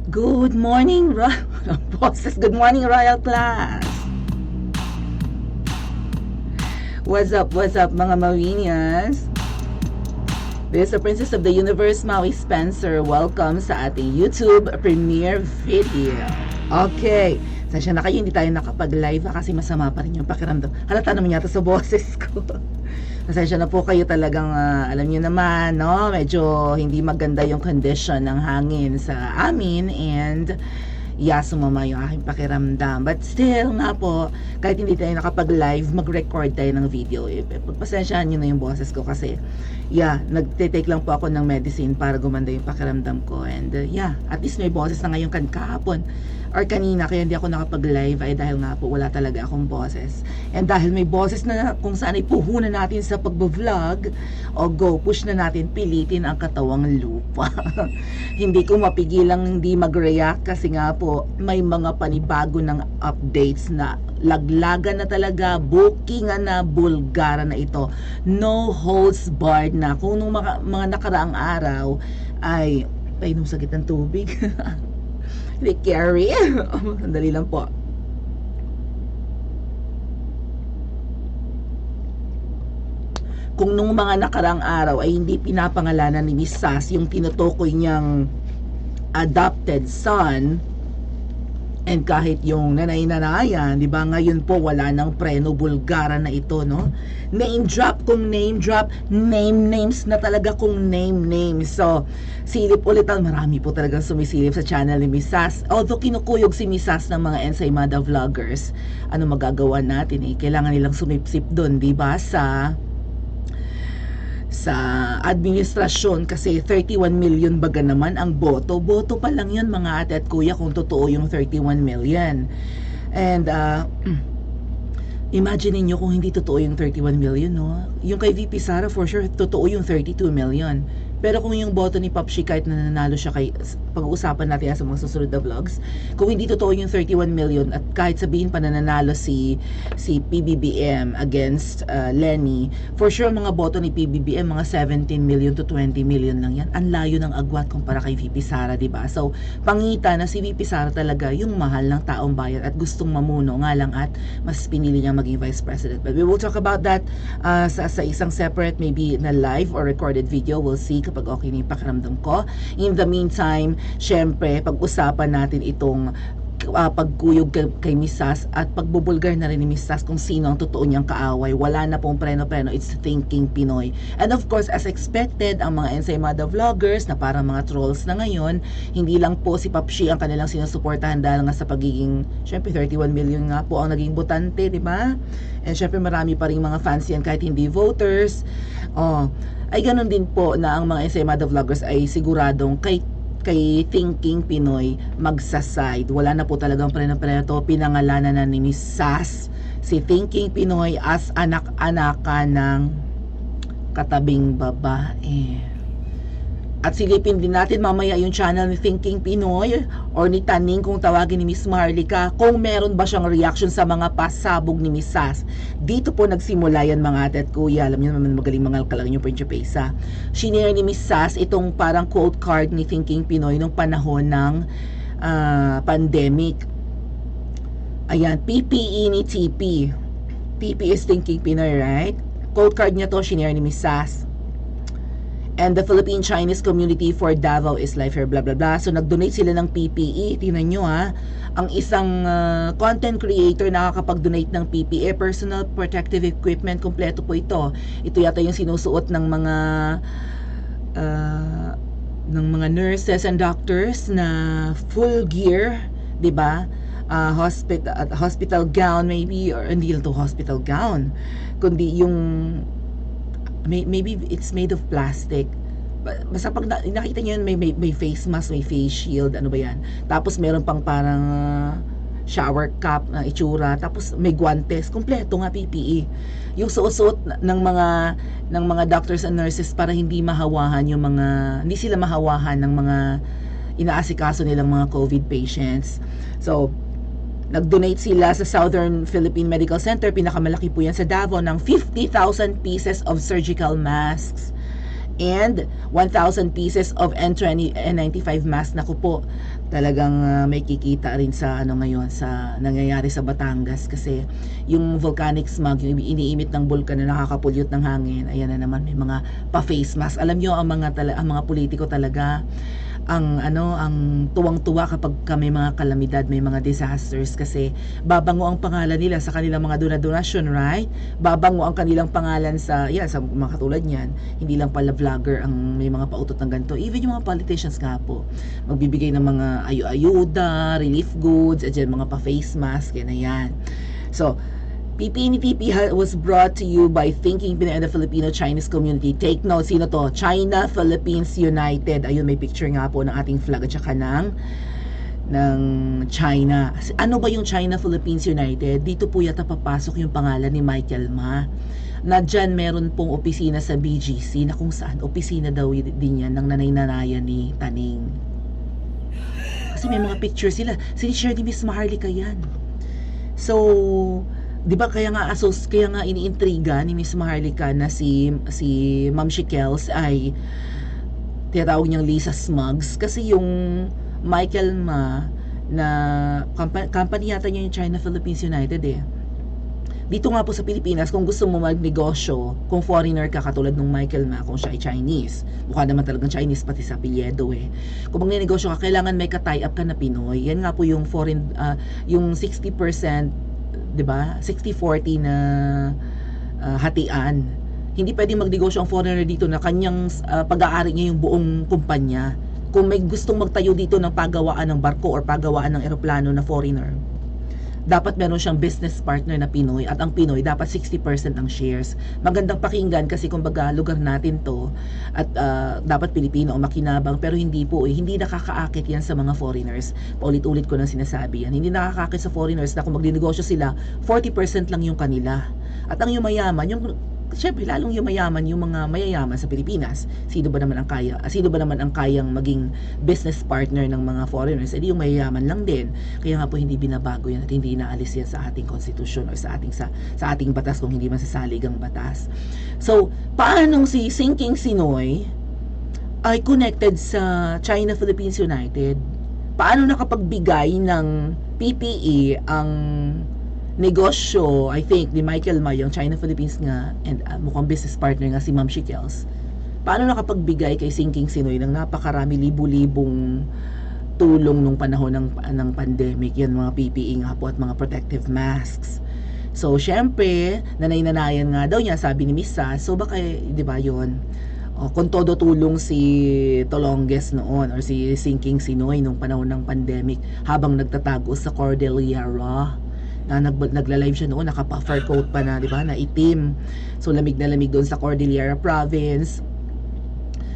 Good morning, bosses. Good morning, Royal Class. What's up, mga Marinas? This is the Princess of the Universe, Maui Spencer. Welcome sa ating YouTube premiere video. Okay, sasya na kayo, hindi tayo nakapag-live kasi masama pa rin yung pakiramdam. Halata naman yata sa boses ko. Pasensya na po kayo talagang, alam niyo naman, no? Medyo hindi maganda yung condition ng hangin sa amin and sumama yung aking pakiramdam. But still nga po, kahit hindi tayo nakapag-live, mag-record tayo ng video. Pagpasensyahan nyo na yung boses ko kasi, nagtitake lang po ako ng medicine para gumanda yung pakiramdam ko. And at least may boses na ngayon kahapon or kanina, kaya hindi ako nakapag-live ay dahil nga po wala talaga akong boses. And dahil may boses na kung saan ay puhunan natin sa pag-vlog, push na natin, pilitin ang katawang lupa. Hindi ko mapigilang hindi mag-react kasi nga po may mga panibago ng updates na laglagan na talaga, bookingan na, bulgara na ito. No holds barred na. Kung nung mga nakaraang araw ay painom sakit ng tubig. Rick Carey. Sandali lang po. Kung nung mga nakarang araw ay hindi pinapangalanan ni Miss Sass yung tinutukoy niyang adopted son, and kahit yung nanay-nanayan, di ba, ngayon po wala nang preno, bulgara na ito, no? Name drop kung name drop, names na talaga kung name. So, silip ulit ang marami po talagang sumisilip sa channel ni Miss Sass. Although kinukuyog si Miss Sass ng mga Ensaymada vloggers, ano magagawa natin kailangan nilang sumipsip doon, di ba, sa administrasyon kasi 31 million baga naman ang boto pa lang yun mga ate at kuya kung totoo yung 31 million. And imagine niyo kung hindi totoo yung 31 million, no? Yung kay VP Sara for sure totoo yung 32 million. Pero kung yung boto ni Popshi, kahit na nanalo siya, pag-uusapan natin sa mga susunod na vlogs, kung hindi totoo yung 31 million at kahit sabihin pa na nanalo si PBBM against Lenny, for sure mga boto ni PBBM mga 17 million to 20 million lang yan. Ang layo ng agwat kumpara kay VP Sara, diba? So pangita na si VP Sara talaga yung mahal ng taong bayan at gustong mamuno nga lang at mas pinili niya maging vice president. But we will talk about that sa isang separate maybe na live or recorded video. We'll see kapag okay na yung pakiramdam ko. In the meantime, syempre, pag-usapan natin itong pagkuyog kay Miss Sass at pagbubulgar na rin ni Miss Sass kung sino ang totoo niyang kaaway. Wala na pong preno-preno, it's thinking Pinoy. And of course, as expected, ang mga Ensaymada vloggers na parang mga trolls na ngayon, hindi lang po si Popshi ang kanilang sinusuportahan dahil nga sa pagiging, syempre 31 million nga po ang naging botante, di ba? And syempre marami pa rin mga fans yan kahit hindi voters. Ay ganun din po na ang mga Ensaymada vloggers ay siguradong kay Thinking Pinoy magsaside. Wala na po talagang preno-preno. Pinangalanan na ni Miss Sass si Thinking Pinoy as anak-anakan ng katabing babae. At silipin din natin mamaya yung channel ni Thinking Pinoy or ni Taning kung tawagin ni Miss Marlica kung meron ba siyang reaction sa mga pasabog ni Miss Sass. Dito po nagsimula yan mga ate at kuya. Alam niyo naman magaling mga kalang yung Principesa. Shinare ni Miss Sass itong parang quote card ni Thinking Pinoy nung panahon ng pandemic. Ayan, PPE ni TP. TP is Thinking Pinoy, right? Quote card niya to, shinare ni Miss Sass. And the Philippine-Chinese community for Davao is life here, blah blah blah. So nag-donate sila ng PPE. Tingnan nyo ang isang content creator nakakapag-donate ng PPE, personal protective equipment, kompleto po ito. Ito yata yung sinusuot ng mga nurses and doctors na full gear, 'di ba? Hospital gown maybe, or hindi lang to hospital gown, kundi yung maybe it's made of plastic. Basta pag nakita nyo yun, may face mask, may face shield, ano ba yan. Tapos meron pang parang shower cap na itsura. Tapos may guantes, kompleto nga PPE. Yung suot ng mga doctors and nurses para hindi sila mahawahan ng mga inaasikaso nilang mga COVID patients. So, nag-donate sila sa Southern Philippine Medical Center, pinakamalaki po yan sa Davao, ng 50,000 pieces of surgical masks and 1,000 pieces of N95 mask. Naku po, talagang may kikita rin sa ano ngayon sa nangyayari sa Batangas, kasi yung volcanic smog, yung iniimit ng bulkan na nakakapulyot ng hangin, ayan na naman, may mga pa-face mask. Alam nyo, ang mga politiko talaga, ang tuwang-tuwa kapag may mga kalamidad, may mga disasters, kasi babango ang pangalan nila sa kanilang mga donasyon, right? Babango ang kanilang pangalan sa mga katulad niyan. Hindi lang pala vlogger ang may mga pautot ng ganito, even yung mga politicians nga po, magbibigay ng mga ayuda, relief goods, at yan, mga pa-face mask, yan na yan. So, PPNTP was brought to you by Thinking Pinoy and the Filipino-Chinese Community. Take note, sino to? China Philippines United. Ayun, may picture nga po ng ating flag at saka ng China. Ano ba yung China Philippines United? Dito po yata papasok yung pangalan ni Michael Ma, na dyan meron pong opisina sa BGC, na kung saan opisina daw din yan ng nanay-nanayan ni Taning. Kasi may mga picture sila. Sinishare ni Miss Maharlika yan. So, 'di ba, kaya nga iniintriga ni Miss Maharlika na si Ma'am Shikels ay tinatawag niyang Lisa Smugs, kasi yung Michael Ma na company yata niya yung China Philippines United Dito nga po sa Pilipinas, kung gusto mo magnegosyo, kung foreigner ka katulad ng Michael Ma, kung siya ay Chinese, mukha naman talagang Chinese pati sa apelyido Kung magnenegosyo ka, kailangan may ka-tie up ka na Pinoy. Yan nga po yung foreign, yung 60%, 'di ba? 60-40 na hatian. Hindi pwedeng magnegosyo ang foreigner dito na kanyang pag-aari niya yung buong kumpanya. Kung may gustong magtayo dito ng pagawaan ng barko or pagawaan ng eroplano na foreigner, dapat meron siyang business partner na Pinoy, at ang Pinoy dapat 60% ang shares. Magandang pakinggan kasi kumbaga lugar natin to, at dapat Pilipino o makinabang, pero hindi po hindi nakakaakit yan sa mga foreigners. Paulit-ulit ko nang sinasabi yan, hindi nakakaakit sa foreigners na kung magdinegosyo sila 40% lang yung kanila, at ang yumayaman syempre lalong yumayaman yung mga mayayaman sa Pilipinas. Sino ba naman ang kayang maging business partner ng mga foreigners? Yung mayayaman lang din. Kaya nga po hindi binabago yan at hindi inaalis yan sa ating konstitusyon or sa ating batas, kung hindi man sasalig ang batas. So, paanong si Sinking Sinoy ay connected sa China Philippines United? Paano nakapagbigay ng PPE ang negosyo, I think, ni Michael Ma, yung China Philippines nga, and mukhang business partner nga si Ma'am Shikels? Paano nakapagbigay kay Sinking Sinoy ng napakarami, libu-libong tulong nung panahon ng pandemic? Yan, mga PPE nga po at mga protective masks. So, syempre, nanay-nanayan nga daw niya, sabi ni Miss Sas. So, baka, di ba yun? Kung todo tulong si Tolonges noon or si Sinking Sinoy nung panahon ng pandemic habang nagtatago sa Cordillera, na nagla-live siya noon, naka-puffer coat pa na, di ba, na itim. So lamig na lamig doon sa Cordillera Province.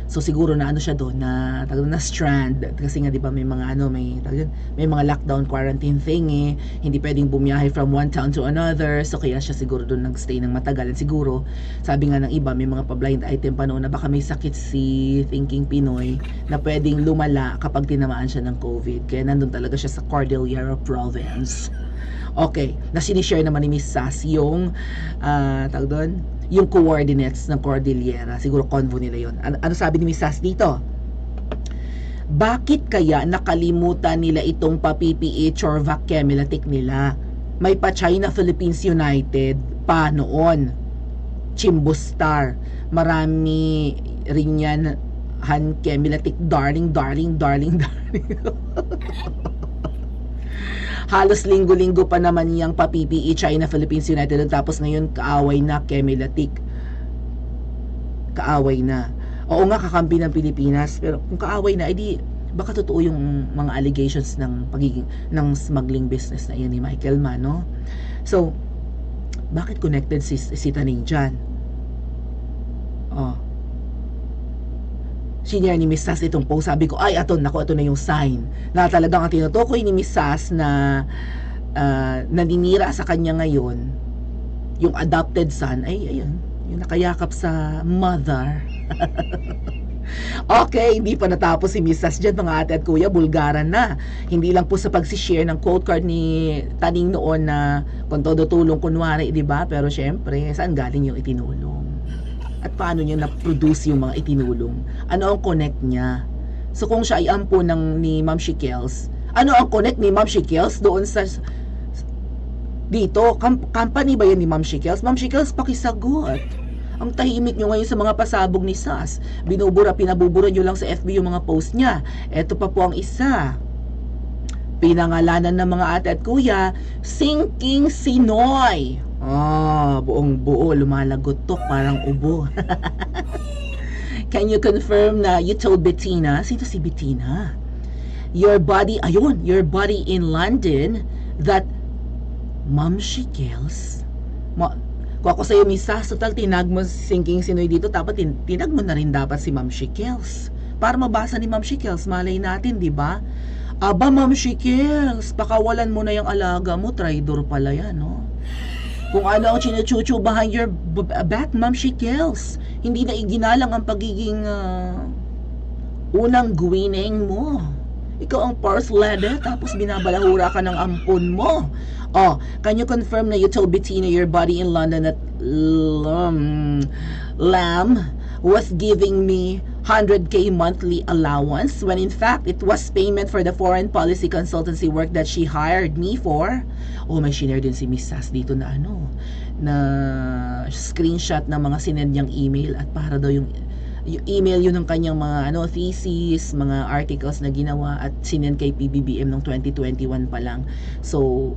So siguro na siya doon na strand, kasi nga di ba may mga may mga lockdown quarantine thing hindi pwedeng bumiyahe from one town to another. So kaya siya siguro doon nagstay ng matagal. At siguro sabi nga ng iba, may mga pa-blind item pa noon na baka may sakit si Thinking Pinoy na pwedeng lumala kapag tinamaan siya ng COVID. Kaya nandun talaga siya sa Cordillera Province. Okay, na sinishare naman ni Miss Sas yung yung coordinates ng Cordillera. Siguro convo nila yon. Ano sabi ni Miss Sas dito? Bakit kaya nakalimutan nila itong pa-PPE Chorvac Chemelatic nila? May pa China Philippines United pa noon. Chimbustar. Marami rin yan. Han Chemelatic, darling. Halos linggo-linggo pa naman yung pa-PPE China Philippines United, tapos ngayon kaaway na Chemelatic. Kaaway na. Oo nga, kakampi ng Pilipinas, pero kung kaaway na, edi baka totoo yung mga allegations ng smuggling business na yan ni Michael Ma, no? So, bakit connected si Taning dyan? Senior ni Miss Sas itong post. Sabi ko, ay, ito na yung sign na talagang ang tinutukoy ni Miss Sas na naninira sa kanya ngayon, yung adopted son, ay, ayun, yung nakayakap sa mother. Okay, hindi pa natapos si Miss Sas dyan, mga ate at kuya, bulgaran na. Hindi lang po sa pagsishare ng quote card ni Taning noon na kung todo tulong kunwari, di ba? Pero syempre, saan galing yung itinulong? At paano niya na-produce yung mga itinulong? Ano ang connect niya? So kung siya ay ampo ni Ma'am Shikels, ano ang connect ni Ma'am Shikels doon sa dito? Company ba yan ni Ma'am Shikels? Ma'am Shikels, pakisagot. Ang tahimik nyo ngayon sa mga pasabog ni Sas. Pinabubura nyo lang sa FB yung mga post niya. Eto pa po ang isa. Pinangalanan ng mga ate at kuya, Sinking Sinoy. Buong buo, lumalagot to, parang ubo. Can you confirm na you told Bettina? Sino si Bettina? Your body in London that Ma'am Shikels? Kung ako sa'yo, Miss Sas, total tinag mo Sinking Sinoy dito, dapat tinag mo na rin dapat si Ma'am Shikels. Para mabasa ni Ma'am Shikels, malay natin, di ba? Aba, Ma'am Shikels, pakawalan mo na yung alaga mo, traidor pala yan, no? Kung ano ang chinuchuchu behind your back, Ma'am Shikels, hindi na iginalang ang pagiging unang gwineng mo. Ikaw ang first lady, tapos binabalahura ka ng ampon mo. Can you confirm na you told Bettina your body in London that Lam was giving me 100k monthly allowance when in fact it was payment for the foreign policy consultancy work that she hired me for? May shinare din si Miss Sas dito na na screenshot ng mga sinend niyang email at para daw yung email yun ng kanyang mga thesis, mga articles na ginawa at sinend kay PBBM noong 2021 pa lang. So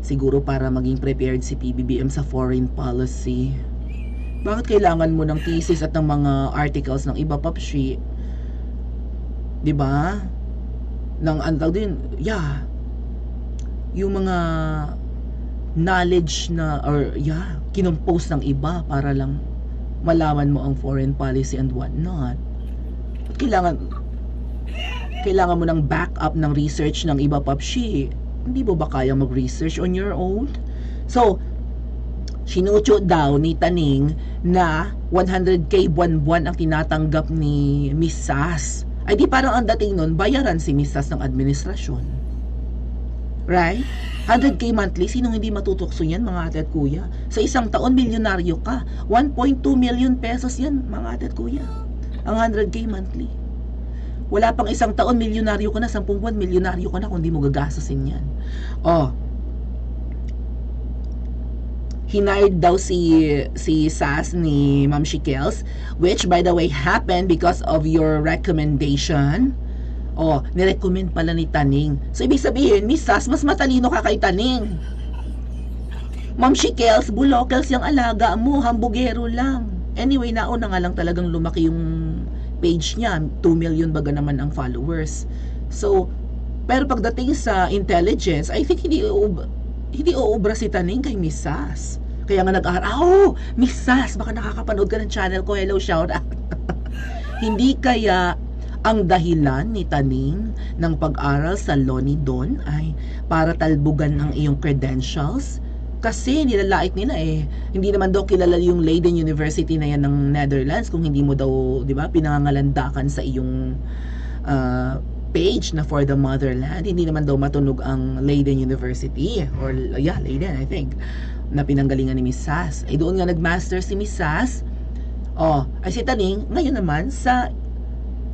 siguro para maging prepared si PBBM sa foreign policy. Bakit kailangan mo ng thesis at ng mga articles ng iba, Papshi? 'Di ba? Nang antag din, yung mga knowledge na kinompose ng iba para lang malaman mo ang foreign policy and what not. At kailangan mo ng backup ng research ng iba, Papshi. Hindi mo ba kaya mag-research on your own? So, sinucho daw ni Taning na 100k buwan-buwan ang tinatanggap ni Miss Sas. Ay di parang ang dating nun, bayaran si Miss Sas ng administrasyon. Right? 100k monthly, sinong hindi matutokso yan, mga ate at kuya? Sa isang taon, milyonaryo ka. 1.2 million pesos yan, mga ate at kuya. Ang 100k monthly. Wala pang isang taon, milyonaryo ka na. 10 buwan, milyonaryo ka na kung di mo gagastusin yan. Hinired daw si Sas ni Ma'am Shikels, which by the way happened because of your recommendation. Nirecommend pala ni Taning. So ibig sabihin, Miss Sas, mas matalino ka kay Taning. Ma'am Shikels, bulokels yung alaga mo, hambugero lang. Anyway, nauna nga lang talagang lumaki yung page niya. 2 million baga naman ang followers. So, pero pagdating sa intelligence, I think hindi uubra si Taning kay Miss Sas. Kaya nga Miss Sas, baka nakakapanood ka ng channel ko. Hello, shout out. Hindi kaya ang dahilan ni Taning ng pag-aral sa Lonidon ay para talbugan ang iyong credentials? Kasi nilalait nila hindi naman daw kilala yung Leiden University na yan ng Netherlands kung hindi mo daw, di ba, pinangangalandakan sa iyong page na for the motherland. Hindi naman daw matunog ang Leiden University or Leiden, I think, na pinanggalingan ni Miss Sas. Doon nga nag-master si Miss Sas. Ay si Taning ngayon naman sa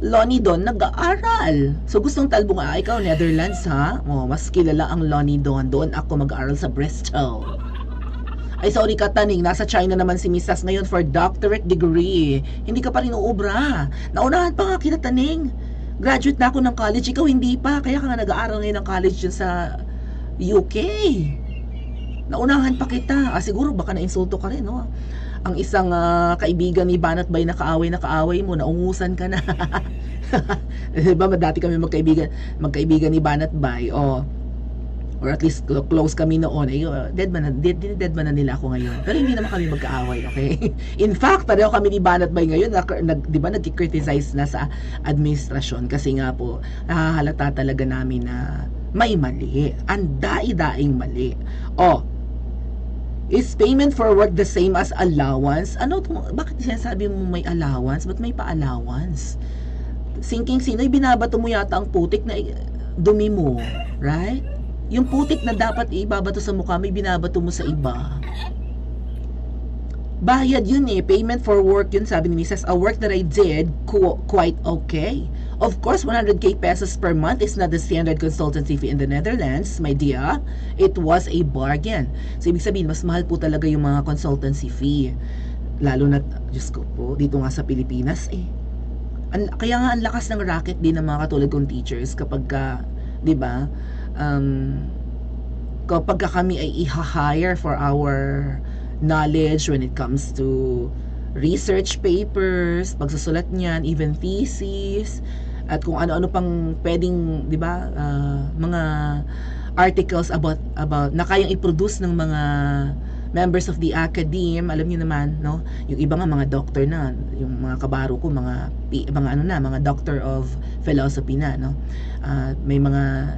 Lonidon nag-aaral. So gustong talbong ikaw Netherlands ha? Mas kilala ang Lonidon. Doon ako mag-aaral sa Bristol. Ay sorry ka Taning, nasa China naman si Miss Sas ngayon for doctorate degree. Hindi ka pa rin uubra. Naunahan pa nga kita Taning. Graduate na ako ng college, ikaw hindi pa. Kaya ka nga nag-aaral ngayon ng college dyan sa UK. Naunahan pa kita. Siguro baka na-insulto ka rin, no? Ang isang kaibigan ni Banat Bay na kaaway mo, naungusan ka na. Diba, dati kami magkaibigan ni Banat Bay, or at least close kami noon. Dead man na nila ako ngayon. Pero hindi naman kami magkaaway, okay? In fact, pareho kami ni Banat Bay ngayon, diba, nag-criticize na sa administrasyon kasi nga po, nahahalata talaga namin na may mali. Ang daing mali. Is payment for work the same as allowance? Bakit sinasabi mo may allowance? Ba't may pa-allowance? Sinking Sinoy, binabato mo yata ang putik na dumi mo, right? Yung putik na dapat ibabato sa mukha, may binabato mo sa iba. Bayad yun eh. Payment for work yun, sabi ni Mrs. A work that I did, quite okay. Of course, 100k pesos per month is not the standard consultancy fee in the Netherlands, my dear. It was a bargain. So, ibig sabihin, mas mahal po talaga yung mga consultancy fee. Lalo na, Diyos ko po, dito nga sa Pilipinas eh. Kaya nga ang lakas ng racket din ng mga katulad kong teachers kapag ka, di ba, kapag ka kami ay i-hire for our knowledge when it comes to research papers, pagsusulat niyan, even thesis, at kung ano-ano pang pwedeng, di ba, mga articles about na kayang i-produce ng mga members of the academe. Alam niyo naman, no, yung iba nga mga doctor na, yung mga kabaro ko, mga mga doctor of philosophy na, no, may mga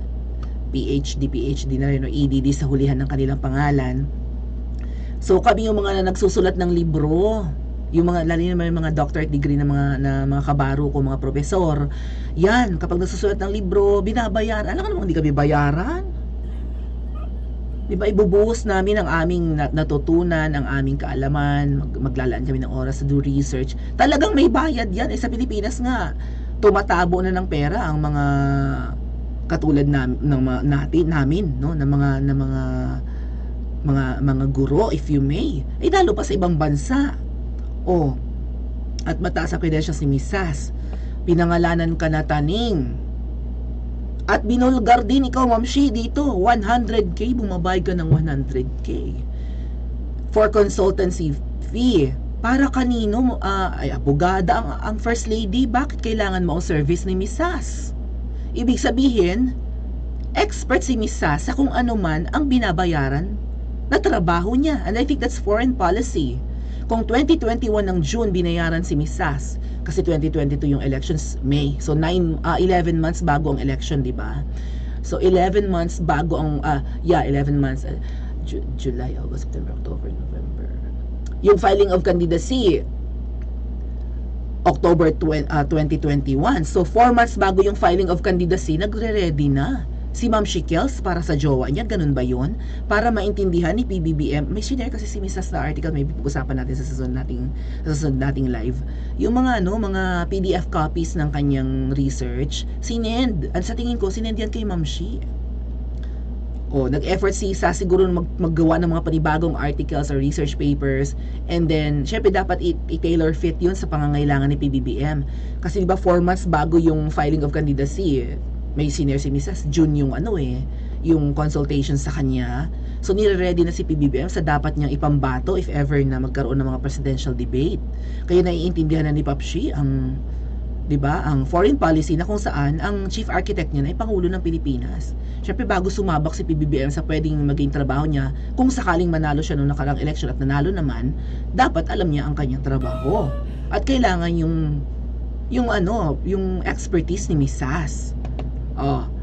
PhD na rin, no, EDD sa hulihan ng kanilang pangalan. So kami yung mga nagsusulat ng libro, yung mga lalo na yung mga doctorate degree na mga kabaro ko, mga profesor. Yan, kapag nagsusulat ng libro, binabayaran. Alam ka naman, hindi kami bayaran. Di ba, ibubuhos namin ang aming natutunan, ang aming kaalaman, maglalaan kami ng oras sa do research. Talagang may bayad yan. Sa Pilipinas nga, tumatabo na ng pera ang mga katulad namin, no, ng mga guro, if you may. Lalo pa sa ibang bansa. At mataas ang credentials ni Mrs. Pinangalanan ka na Taning. At binulgar din ikaw, Ma'am Shi, dito. 100k, bumabayad ka ng 100k. For consultancy fee. Para kanino, abogada ang First Lady, bakit kailangan mo ang service ni Mrs.? Ibig sabihin, expert si Mrs. sa kung ano man ang binabayaran na trabaho niya. And I think that's foreign policy. Kung 2021 ng June binayaran si Mrs. kasi 2022 yung elections May. So 11 months bago ang election, di ba? So 11 months bago ang 11 months July, August, September, October, November. Yung filing of candidacy October 2021. So 4 months bago yung filing of candidacy, nagre-ready na si Ma'am Shikels para sa jowa niya. Ganun ba yun? Para maintindihan ni PBBM. May sinare kasi si Mrs. na article, may pag-usapan natin sa susunod nating live. Yung mga mga PDF copies ng kanyang research, sinend. At sa tingin ko, sinend yan kay Ma'am Shi. Nag-effort si Isa siguro maggawa ng mga panibagong articles or research papers, and then syempre dapat i-tailor fit yun sa pangangailangan ni PBBM. Kasi diba 4 months bago yung filing of candidacy, may senior si Mrs. June yung yung consultation sa kanya. So nire-ready na si PBBM sa dapat niyang ipambato if ever na magkaroon ng mga presidential debate. Kaya naiintindihan na ni Papshi ang, 'di ba, ang foreign policy na kung saan ang chief architect niya ay Pangulo ng Pilipinas. Syempre bago sumabak si PBBM sa pwedeng maging trabaho niya, kung sakaling manalo siya noong nakaraang election at nanalo naman, dapat alam niya ang kanyang trabaho. At kailangan yung expertise ni Mrs.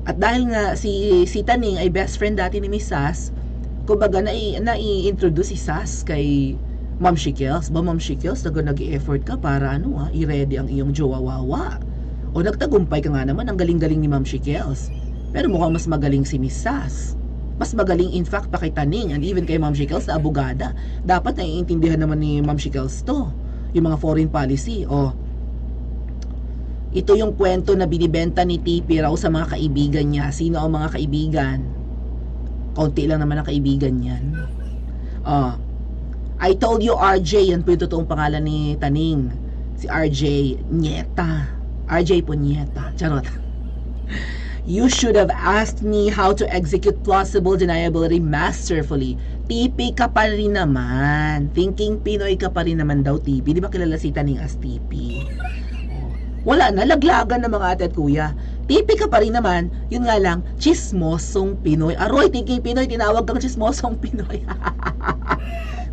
At dahil nga si Taning ay best friend dati ni Mrs. kumbaga nai-introduce si Sas kay Ma'am Shikels. Ma'am Shikels, nag-e-effort ka para i-ready ang iyong jowa-wawa. Nagtagumpay ka nga naman, ang galing-galing ni Ma'am Shikels. Pero mukhang mas magaling si Mrs. Mas magaling in fact pa kay Taning and even kay Ma'am Shikels na abogada. Dapat naiintindihan naman ni Ma'am Shikels to, yung mga foreign policy. Ito yung kwento na binibenta ni TP raw sa mga kaibigan niya. Sino ang mga kaibigan? Kaunti lang naman ang kaibigan niyan. I told you RJ, yan po yung totoong pangalan ni Taning. Si RJ Nieta. RJ po Nieta. Charot. You should have asked me how to execute plausible deniability masterfully. TP ka pa rin naman. Thinking Pinoy ka pa rin naman daw, TP. Di ba kilala si Taning as TP? Wala na, laglagan ng mga ate at kuya. TP ka pa rin naman, yun nga lang, chismosong Pinoy. Aroy, thinking Pinoy, tinawag kang chismosong Pinoy.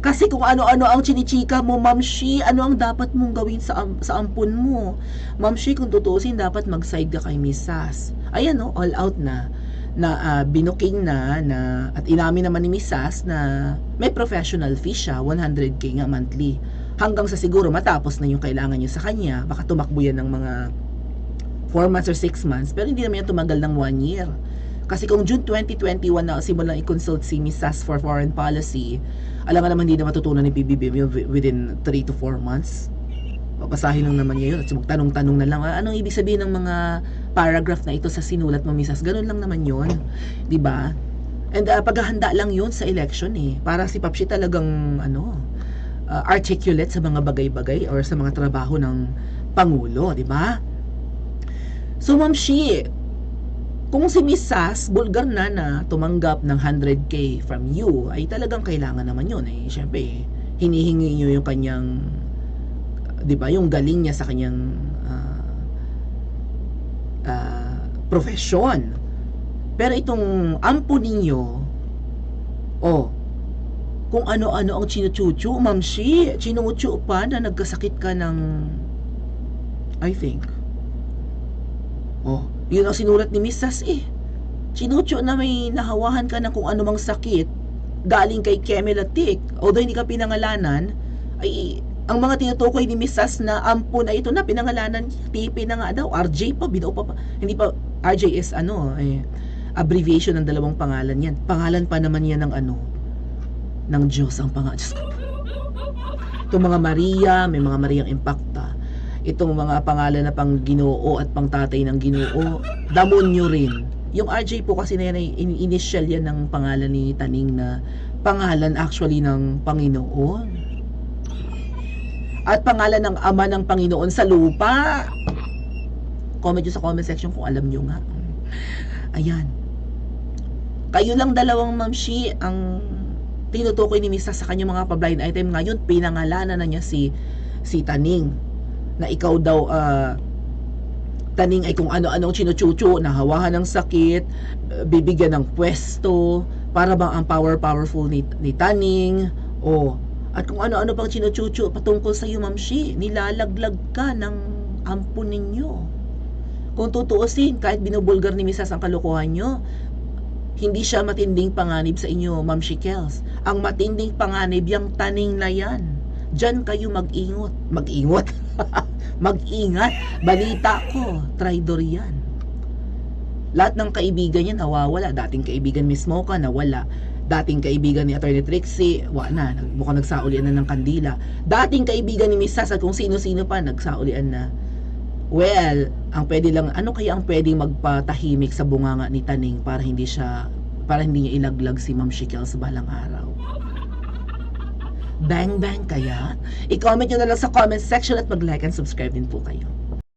Kasi kung ano-ano ang chinichika mo, Ma'am Shi, ano ang dapat mong gawin sa ampun mo? Ma'am Shi, kung tutusin, dapat mag-side ka kay Mrs. Ayan, all out na binuking na at inamin naman ni Mrs. na may professional fee siya, 100k nga monthly. Hanggang sa siguro matapos na yung kailangan nyo sa kanya, baka tumakbo yan ng mga 4 months or 6 months, pero hindi naman yan tumagal ng 1 year. Kasi kung June 2021 na simulang i-consult si Ms. Sas for foreign policy, alam nga naman hindi na matutunan ni PBBM yun within 3 to 4 months. Babasahin lang naman niya yun at magtanong-tanong na lang, anong ibig sabihin ng mga paragraph na ito sa sinulat mo, Ms. Sas? Ganun lang naman yun, di ba? And paghahanda lang yun sa election para si Papshi talagang articulate sa mga bagay-bagay or sa mga trabaho ng Pangulo, di ba? So Ma'am Shi, kung si Miss Sas, bulgar na tumanggap ng 100K from you, ay talagang kailangan naman yun. Siyempre, hinihingi nyo yung kanyang, di ba, yung galing niya sa kanyang profesyon. Pero itong ampo ninyo, kung ano-ano ang chinuchuchu, Ma'am Shi, chinuchu pa na nagkasakit ka ng, I think, yun ang sinulat ni Miss Sas Chinucho na may nahawahan ka ng kung anumang sakit galing kay Kemelatik. Although hindi ka pinangalanan, ay ang mga tinutukoy ni Miss Sas na ampo na ito na pinangalanan, TP na nga daw, RJ pa, binuo pa, hindi pa, RJ is abbreviation ng dalawang pangalan yan. Pangalan pa naman yan ng Diyos ang pangalan. Itong mga Maria, may mga Mariang Impacta. Itong mga pangalan na pang Ginoo at pang tatay ng Ginoo, damonyo rin. Yung RJ po kasi na yan ay initial yan ng pangalan ni Taning na pangalan actually ng Panginoon. At pangalan ng Ama ng Panginoon sa lupa. Comment nyo sa comment section kung alam nyo nga. Ayan. Kayo lang dalawang Ma'am Shi ang tinutukoy ni Misa sa kanyang mga pa-blind item. Ngayon, pinangalanan na niya si Taning. Na ikaw daw Taning ay kung ano-anong chinuchuchu, nahawahan ng sakit, bibigyan ng pwesto, para bang ang powerful ni Taning, at kung ano-ano pang chinuchuchu patungkol sa iyo, Ma'am Shi, nilalaglag ka ng ampo ninyo. Kung tutuusin, kahit binubulgar ni Misas ang kalokohan nyo, hindi siya matinding panganib sa inyo, Ma'am Shi Kels. Ang matinding panganib yung Taning na yan. Diyan kayo mag-ingot. Mag-ingat. Balita ko, traidor yan. Lahat ng kaibigan niya nawawala. Dating kaibigan mismo ka, nawala. Dating kaibigan ni Atty. Trixie, wala na. Mukhang nagsaulian na ng kandila. Dating kaibigan ni Miss Sas at kung sino-sino pa, nagsaulian na. Well, ang pwede lang, ano kaya ang pwedeng magpatahimik sa bunganga ni Taning para hindi niya ilaglag si Ma'am Shi Kels sa balang araw? Bang bang kaya? I-comment nyo na lang sa comment section at mag-like and subscribe din po kayo.